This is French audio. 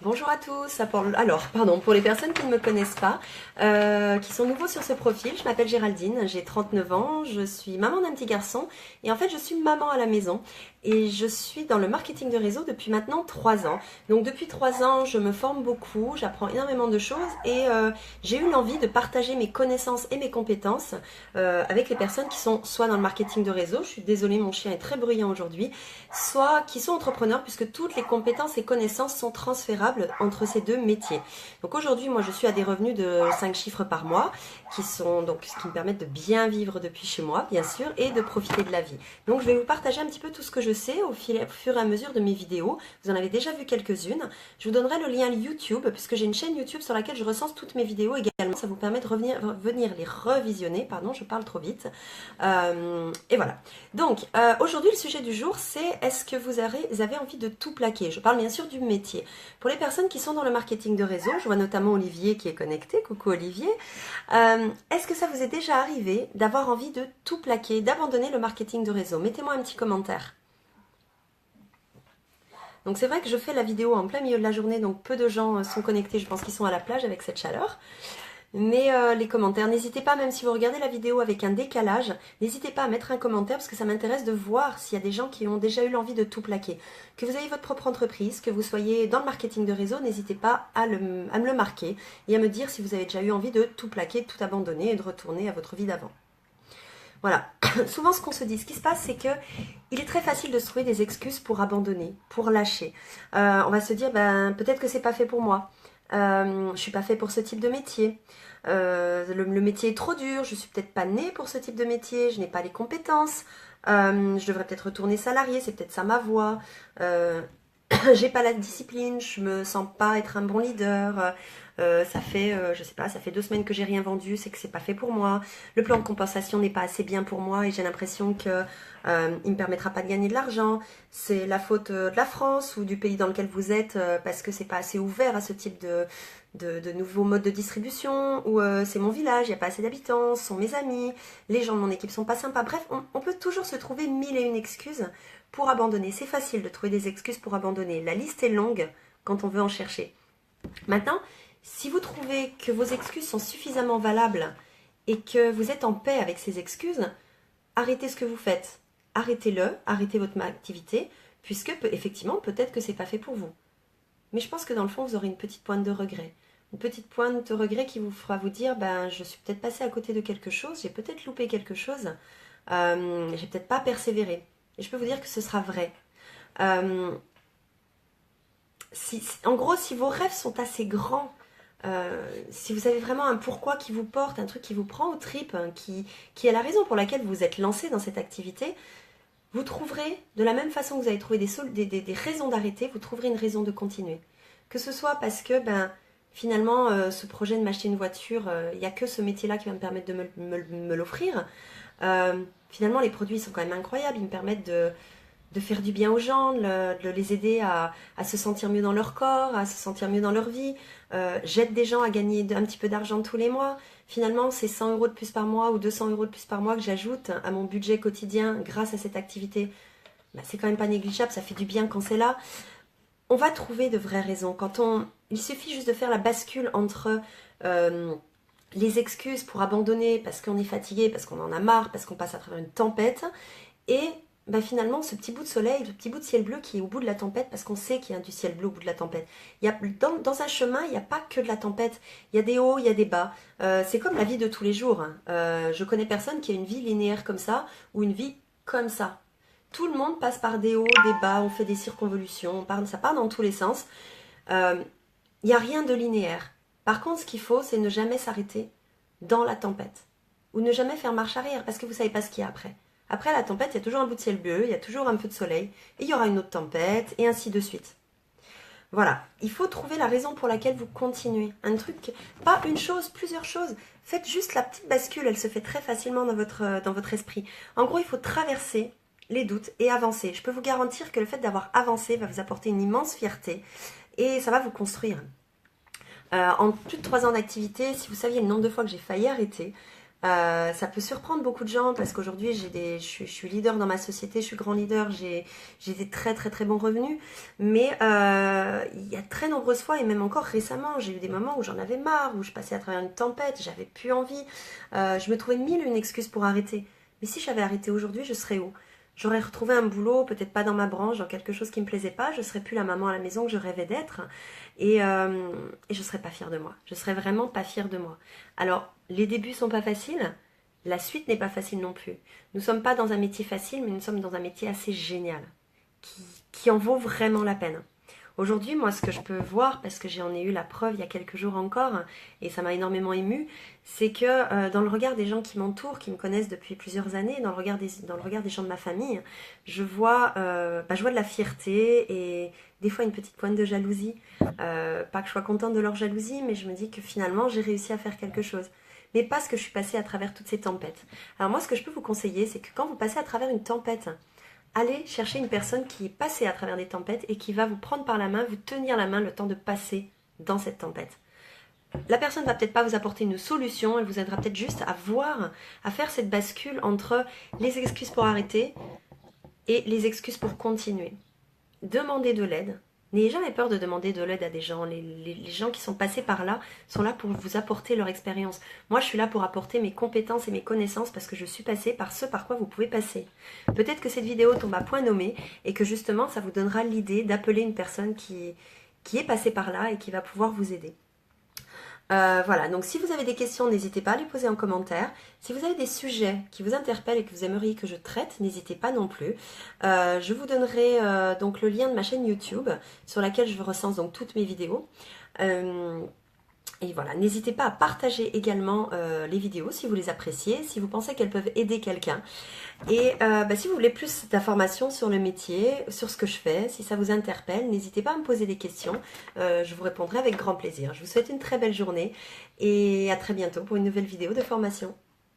Bonjour à tous. Alors, pardon, pour les personnes qui ne me connaissent pas, qui sont nouveaux sur ce profil, je m'appelle Géraldine, j'ai 39 ans, je suis maman d'un petit garçon et en fait je suis maman à la maison et je suis dans le marketing de réseau depuis maintenant 3 ans. Donc depuis 3 ans, je me forme beaucoup, j'apprends énormément de choses et j'ai eu l'envie de partager mes connaissances et mes compétences avec les personnes qui sont soit dans le marketing de réseau, je suis désolée, mon chien est très bruyant aujourd'hui, soit qui sont entrepreneurs puisque toutes les compétences et connaissances sont transférables entre ces deux métiers. Donc aujourd'hui, moi je suis à des revenus de 5 chiffres par mois qui sont donc ce qui me permettent de bien vivre depuis chez moi, bien sûr, et de profiter de la vie. Donc je vais vous partager un petit peu tout ce que je sais au fur et à mesure de mes vidéos. Vous en avez déjà vu quelques-unes. Je vous donnerai le lien YouTube puisque j'ai une chaîne YouTube sur laquelle je recense toutes mes vidéos également. Ça vous permet de venir les revisionner. Pardon, je parle trop vite. Et voilà. Donc aujourd'hui, le sujet du jour, c'est est-ce que vous avez envie de tout plaquer? Je parle bien sûr du métier. Pour les personnes qui sont dans le marketing de réseau, je vois notamment Olivier qui est connecté. Coucou Olivier. Est-ce que ça vous est déjà arrivé d'avoir envie de tout plaquer, d'abandonner le marketing de réseau? Mettez-moi un petit commentaire. Donc c'est vrai que je fais la vidéo en plein milieu de la journée, donc peu de gens sont connectés, je pense qu'ils sont à la plage avec cette chaleur. Mais les commentaires, n'hésitez pas, même si vous regardez la vidéo avec un décalage, n'hésitez pas à mettre un commentaire parce que ça m'intéresse de voir s'il y a des gens qui ont déjà eu l'envie de tout plaquer. Que vous ayez votre propre entreprise, que vous soyez dans le marketing de réseau, n'hésitez pas à me le marquer et à me dire si vous avez déjà eu envie de tout plaquer, de tout abandonner et de retourner à votre vie d'avant. Voilà. Souvent ce qu'on se dit, ce qui se passe, c'est que il est très facile de se trouver des excuses pour abandonner, pour lâcher. On va se dire, ben peut-être que c'est pas fait pour moi. Je suis pas fait pour ce type de métier. Le métier est trop dur. Je suis peut-être pas née pour ce type de métier. Je n'ai pas les compétences. Je devrais peut-être retourner salarié. C'est peut-être ça ma voie. J'ai pas la discipline. Je me sens pas être un bon leader. Ça fait, je sais pas, ça fait 2 semaines que j'ai rien vendu, c'est que c'est pas fait pour moi. Le plan de compensation n'est pas assez bien pour moi et j'ai l'impression que il me permettra pas de gagner de l'argent. C'est la faute de la France ou du pays dans lequel vous êtes parce que c'est pas assez ouvert à ce type de nouveaux modes de distribution ou c'est mon village, il n'y a pas assez d'habitants, ce sont mes amis, les gens de mon équipe sont pas sympas. Bref, on peut toujours se trouver 1001 excuses pour abandonner. C'est facile de trouver des excuses pour abandonner. La liste est longue quand on veut en chercher. Maintenant, si vous trouvez que vos excuses sont suffisamment valables et que vous êtes en paix avec ces excuses, arrêtez ce que vous faites. Arrêtez-le, arrêtez votre activité, puisque effectivement, peut-être que c'est pas fait pour vous. Mais je pense que dans le fond, vous aurez une petite pointe de regret. Une petite pointe de regret qui vous fera vous dire, ben, je suis peut-être passé à côté de quelque chose, j'ai peut-être loupé quelque chose, j'ai peut-être pas persévéré. Et je peux vous dire que ce sera vrai. En gros, si vos rêves sont assez grands, si vous avez vraiment un pourquoi qui vous porte, un truc qui vous prend aux tripes, hein, qui est la raison pour laquelle vous êtes lancé dans cette activité, vous trouverez, de la même façon que vous avez trouvé des raisons d'arrêter, vous trouverez une raison de continuer. Que ce soit parce que, ben, finalement, ce projet de m'acheter une voiture, il n'y a que ce métier-là qui va me permettre de me l'offrir. Finalement, les produits sont quand même incroyables, ils me permettent de faire du bien aux gens, de les aider à se sentir mieux dans leur corps, à se sentir mieux dans leur vie. J'aide des gens à gagner un petit peu d'argent tous les mois. Finalement, c'est 100 € de plus par mois ou 200 € de plus par mois que j'ajoute à mon budget quotidien grâce à cette activité. Ben, c'est quand même pas négligeable, ça fait du bien quand c'est là. On va trouver de vraies raisons. Il suffit juste de faire la bascule entre les excuses pour abandonner parce qu'on est fatigué, parce qu'on en a marre, parce qu'on passe à travers une tempête, et ben finalement ce petit bout de soleil, ce petit bout de ciel bleu qui est au bout de la tempête, parce qu'on sait qu'il y a du ciel bleu au bout de la tempête. Dans un chemin, il n'y a pas que de la tempête, il y a des hauts, il y a des bas. C'est comme la vie de tous les jours. Je connais personne qui a une vie linéaire comme ça, ou une vie comme ça. Tout le monde passe par des hauts, des bas, on fait des circonvolutions, ça part dans tous les sens. Il n'y a rien de linéaire. Par contre, ce qu'il faut, c'est ne jamais s'arrêter dans la tempête. Ou ne jamais faire marche arrière, parce que vous ne savez pas ce qu'il y a après. Après la tempête, il y a toujours un bout de ciel bleu, il y a toujours un peu de soleil, et il y aura une autre tempête, et ainsi de suite. Voilà, il faut trouver la raison pour laquelle vous continuez. Un truc, pas une chose, plusieurs choses. Faites juste la petite bascule, elle se fait très facilement dans votre esprit. En gros, il faut traverser les doutes et avancer. Je peux vous garantir que le fait d'avoir avancé va vous apporter une immense fierté, et ça va vous construire. En plus de 3 ans d'activité, si vous saviez le nombre de fois que j'ai failli arrêter, Ça peut surprendre beaucoup de gens parce qu'aujourd'hui je suis leader dans ma société, je suis grand leader, j'ai des très très très bons revenus. Mais il y a très nombreuses fois et même encore récemment, j'ai eu des moments où j'en avais marre, où je passais à travers une tempête, j'avais plus envie. Je me trouvais mille une excuse pour arrêter. Mais si j'avais arrêté aujourd'hui, je serais où? J'aurais retrouvé un boulot, peut-être pas dans ma branche, dans quelque chose qui me plaisait pas. Je serais plus la maman à la maison que je rêvais d'être. Et je serais pas fière de moi. Je serais vraiment pas fière de moi. Alors, les débuts sont pas faciles. La suite n'est pas facile non plus. Nous sommes pas dans un métier facile, mais nous sommes dans un métier assez génial, qui, qui en vaut vraiment la peine. Aujourd'hui, moi, ce que je peux voir, parce que j'en ai eu la preuve il y a quelques jours encore, et ça m'a énormément émue, c'est que dans le regard des gens qui m'entourent, qui me connaissent depuis plusieurs années, dans le regard des gens de ma famille, je vois de la fierté et des fois une petite pointe de jalousie. Pas que je sois contente de leur jalousie, mais je me dis que finalement, j'ai réussi à faire quelque chose. Mais parce que je suis passée à travers toutes ces tempêtes. Alors moi, ce que je peux vous conseiller, c'est que quand vous passez à travers une tempête, allez chercher une personne qui est passée à travers des tempêtes et qui va vous prendre par la main, vous tenir la main le temps de passer dans cette tempête. La personne va peut-être pas vous apporter une solution, elle vous aidera peut-être juste à voir, à faire cette bascule entre les excuses pour arrêter et les excuses pour continuer. Demandez de l'aide. N'ayez jamais peur de demander de l'aide à des gens. Les gens qui sont passés par là sont là pour vous apporter leur expérience. Moi, je suis là pour apporter mes compétences et mes connaissances parce que je suis passée par ce par quoi vous pouvez passer. Peut-être que cette vidéo tombe à point nommé et que justement, ça vous donnera l'idée d'appeler une personne qui est passée par là et qui va pouvoir vous aider. Voilà, donc si vous avez des questions, n'hésitez pas à les poser en commentaire. Si vous avez des sujets qui vous interpellent et que vous aimeriez que je traite, n'hésitez pas non plus. Je vous donnerai donc le lien de ma chaîne YouTube sur laquelle je recense donc toutes mes vidéos. Et voilà, n'hésitez pas à partager également les vidéos si vous les appréciez, si vous pensez qu'elles peuvent aider quelqu'un. Et si vous voulez plus d'informations sur le métier, sur ce que je fais, si ça vous interpelle, n'hésitez pas à me poser des questions. Je vous répondrai avec grand plaisir. Je vous souhaite une très belle journée et à très bientôt pour une nouvelle vidéo de formation.